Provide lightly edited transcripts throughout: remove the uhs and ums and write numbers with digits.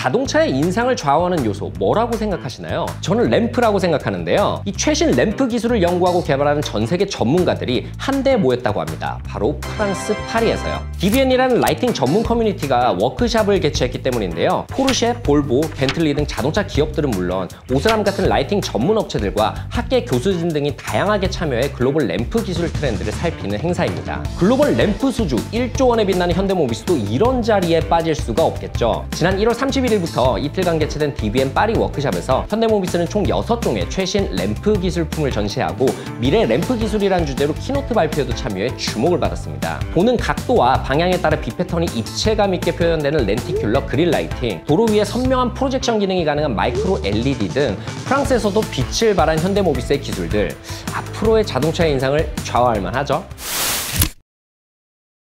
자동차의 인상을 좌우하는 요소 뭐라고 생각하시나요? 저는 램프라고 생각하는데요. 이 최신 램프 기술을 연구하고 개발하는 전 세계 전문가들이 한데 모였다고 합니다. 바로 프랑스 파리에서요. DBN이라는 라이팅 전문 커뮤니티가 워크샵을 개최했기 때문인데요. 포르쉐, 볼보, 벤틀리 등 자동차 기업들은 물론 오스람 같은 라이팅 전문 업체들과 학계 교수진 등이 다양하게 참여해 글로벌 램프 기술 트렌드를 살피는 행사입니다. 글로벌 램프 수주 1조 원에 빛나는 현대모비스도 이런 자리에 빠질 수가 없겠죠. 지난 1월 31일부터 이틀간 개최된 DBN 파리 워크샵에서 현대모비스는 총 6종의 최신 램프 기술품을 전시하고 미래 램프 기술이라는 주제로 키노트 발표에도 참여해 주목을 받았습니다. 보는 각도와 방향에 따라 빛 패턴이 입체감 있게 표현되는 렌티큘러 그릴 라이팅, 도로 위에 선명한 프로젝션 기능이 가능한 마이크로 LED 등 프랑스에서도 빛을 발한 현대모비스의 기술들, 앞으로의 자동차의 인상을 좌우할 만하죠.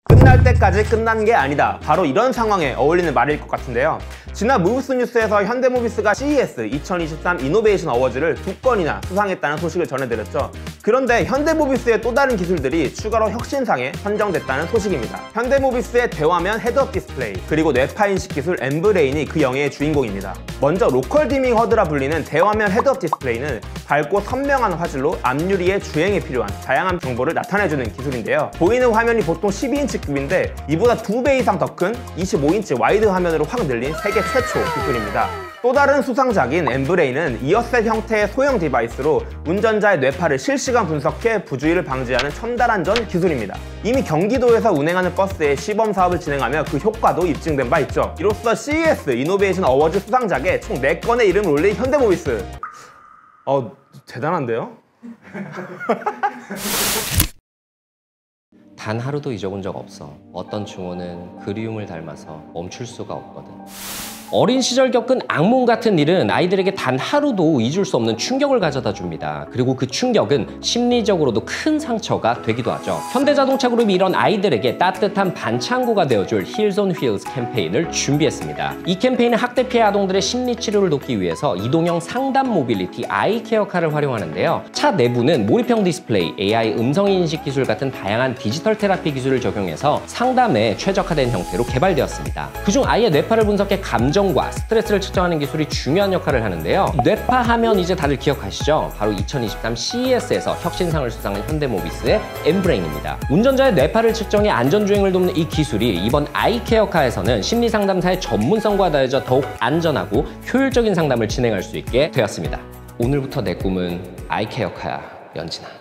끝날 때까지 끝난 게 아니다. 바로 이런 상황에 어울리는 말일 것 같은데요. 지난 무브스 뉴스에서 현대모비스가 CES 2023 이노베이션 어워즈를 2건이나 수상했다는 소식을 전해드렸죠. 그런데 현대모비스의 또 다른 기술들이 추가로 혁신상에 선정됐다는 소식입니다. 현대모비스의 대화면 헤드업 디스플레이, 그리고 뇌파 인식 기술 엠브레인이 그 영예의 주인공입니다. 먼저 로컬 디밍 허드라 불리는 대화면 헤드업 디스플레이는 밝고 선명한 화질로 앞유리의 주행에 필요한 다양한 정보를 나타내주는 기술인데요. 보이는 화면이 보통 12인치급인데 이보다 2배 이상 더 큰 25인치 와이드 화면으로 확 늘린 세계 최초 기술입니다. 또 다른 수상작인 엠브레인은 이어셋 형태의 소형 디바이스로 운전자의 뇌파를 실시간 분석해 부주의를 방지하는 첨단안전 기술입니다. 이미 경기도에서 운행하는 버스에 시범 사업을 진행하며 그 효과도 입증된 바 있죠. 이로써 CES 이노베이션 어워즈 수상작에 총 4건의 이름을 올린 현대모비스. 대단한데요? 단 하루도 잊어본 적 없어. 어떤 증오는 그리움을 닮아서 멈출 수가 없거든. 어린 시절 겪은 악몽 같은 일은 아이들에게 단 하루도 잊을 수 없는 충격을 가져다 줍니다. 그리고 그 충격은 심리적으로도 큰 상처가 되기도 하죠. 현대자동차 그룹이 이런 아이들에게 따뜻한 반창고가 되어줄 힐즈 온 휠즈 캠페인을 준비했습니다. 이 캠페인은 학대 피해 아동들의 심리 치료를 돕기 위해서 이동형 상담 모빌리티 아이케어카를 활용하는데요. 차 내부는 몰입형 디스플레이, AI 음성인식 기술 같은 다양한 디지털 테라피 기술을 적용해서 상담에 최적화된 형태로 개발되었습니다. 그중 아이의 뇌파를 분석해 감정과 스트레스를 측정하는 기술이 중요한 역할을 하는데요. 뇌파 하면 이제 다들 기억하시죠? 바로 2023 CES에서 혁신상을 수상한 현대모비스의 엠브레인입니다. 운전자의 뇌파를 측정해 안전주행을 돕는 이 기술이 이번 아이케어카에서는 심리상담사의 전문성과 더해져 더욱 안전하고 효율적인 상담을 진행할 수 있게 되었습니다. 오늘부터 내 꿈은 아이케어카야, 연진아.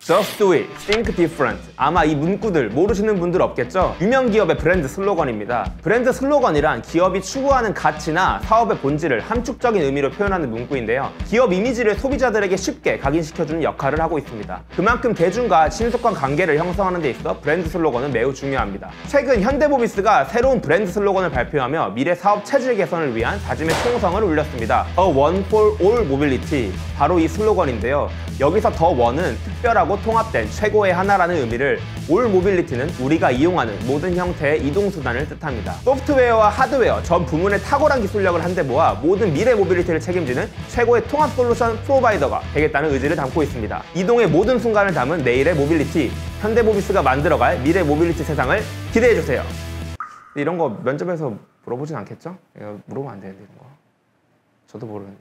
Just do it, think different. 아마 이 문구들 모르시는 분들 없겠죠? 유명 기업의 브랜드 슬로건입니다. 브랜드 슬로건이란 기업이 추구하는 가치나 사업의 본질을 함축적인 의미로 표현하는 문구인데요. 기업 이미지를 소비자들에게 쉽게 각인시켜주는 역할을 하고 있습니다. 그만큼 대중과 신속한 관계를 형성하는 데 있어 브랜드 슬로건은 매우 중요합니다. 최근 현대모비스가 새로운 브랜드 슬로건을 발표하며 미래 사업 체질 개선을 위한 다짐의 총성을 울렸습니다. The One for All Mobility, 바로 이 슬로건인데요. 여기서 The One은 특별하고 통합된 최고의 하나라는 의미를, 올 모빌리티는 우리가 이용하는 모든 형태의 이동수단을 뜻합니다. 소프트웨어와 하드웨어 전 부문의 탁월한 기술력을 한데 모아 모든 미래 모빌리티를 책임지는 최고의 통합 솔루션 프로바이더가 되겠다는 의지를 담고 있습니다. 이동의 모든 순간을 담은 내일의 모빌리티, 현대모비스가 만들어갈 미래 모빌리티 세상을 기대해주세요. 이런 거 면접에서 물어보진 않겠죠? 물어보면 안 되는데 이런 거. 저도 모르는데.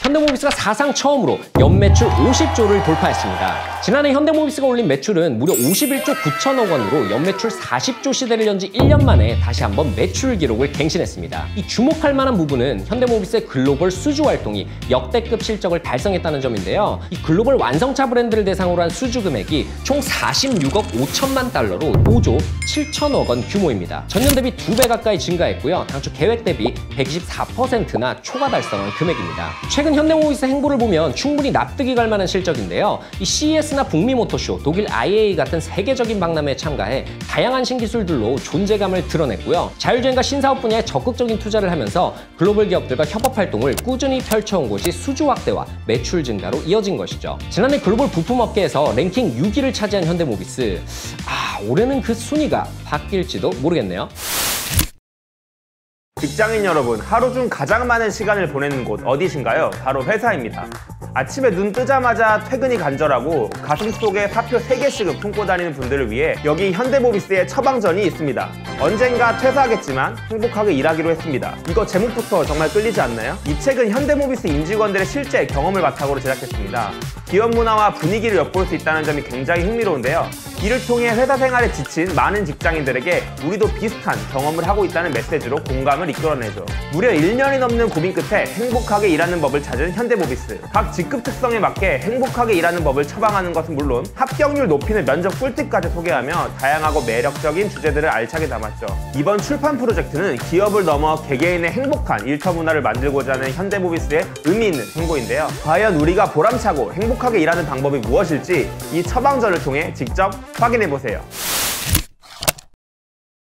현대모비스가 사상 처음으로 연매출 50조를 돌파했습니다. 지난해 현대모비스가 올린 매출은 무려 51조 9천억 원으로 연매출 40조 시대를 연 지 1년 만에 다시 한번 매출 기록을 갱신했습니다. 이 주목할 만한 부분은 현대모비스의 글로벌 수주 활동이 역대급 실적을 달성했다는 점인데요. 이 글로벌 완성차 브랜드를 대상으로 한 수주 금액이 총 46억 5천만 달러로 5조 7천억 원 규모입니다. 전년 대비 2배 가까이 증가했고요. 당초 계획 대비 124%나 초과 달성한 금액입니다. 최근 현대모비스 행보를 보면 충분히 납득이 갈 만한 실적인데요. 이 CES나 북미 모터쇼, 독일 IAA 같은 세계적인 박람회에 참가해 다양한 신기술들로 존재감을 드러냈고요. 자율주행과 신사업 분야에 적극적인 투자를 하면서 글로벌 기업들과 협업 활동을 꾸준히 펼쳐온 것이 수주 확대와 매출 증가로 이어진 것이죠. 지난해 글로벌 부품업계에서 랭킹 6위를 차지한 현대모비스. 올해는 그 순위가 바뀔지도 모르겠네요. 직장인 여러분, 하루 중 가장 많은 시간을 보내는 곳 어디신가요? 바로 회사입니다. 아침에 눈 뜨자마자 퇴근이 간절하고 가슴 속에 사표 3개씩을 품고 다니는 분들을 위해 여기 현대모비스의 처방전이 있습니다. 언젠가 퇴사하겠지만 행복하게 일하기로 했습니다. 이거 제목부터 정말 끌리지 않나요? 이 책은 현대모비스 임직원들의 실제 경험을 바탕으로 제작했습니다. 기업 문화와 분위기를 엿볼 수 있다는 점이 굉장히 흥미로운데요. 이를 통해 회사 생활에 지친 많은 직장인들에게 우리도 비슷한 경험을 하고 있다는 메시지로 공감을 이끌어내죠. 무려 1년이 넘는 고민 끝에 행복하게 일하는 법을 찾은 현대모비스. 각 직급 특성에 맞게 행복하게 일하는 법을 처방하는 것은 물론 합격률 높이는 면접 꿀팁까지 소개하며 다양하고 매력적인 주제들을 알차게 담았죠. 이번 출판 프로젝트는 기업을 넘어 개개인의 행복한 일터 문화를 만들고자 하는 현대모비스의 의미 있는 행보인데요. 과연 우리가 보람차고 행복하게 일하는 방법이 무엇일지 이 처방전을 통해 직접 확인해보세요.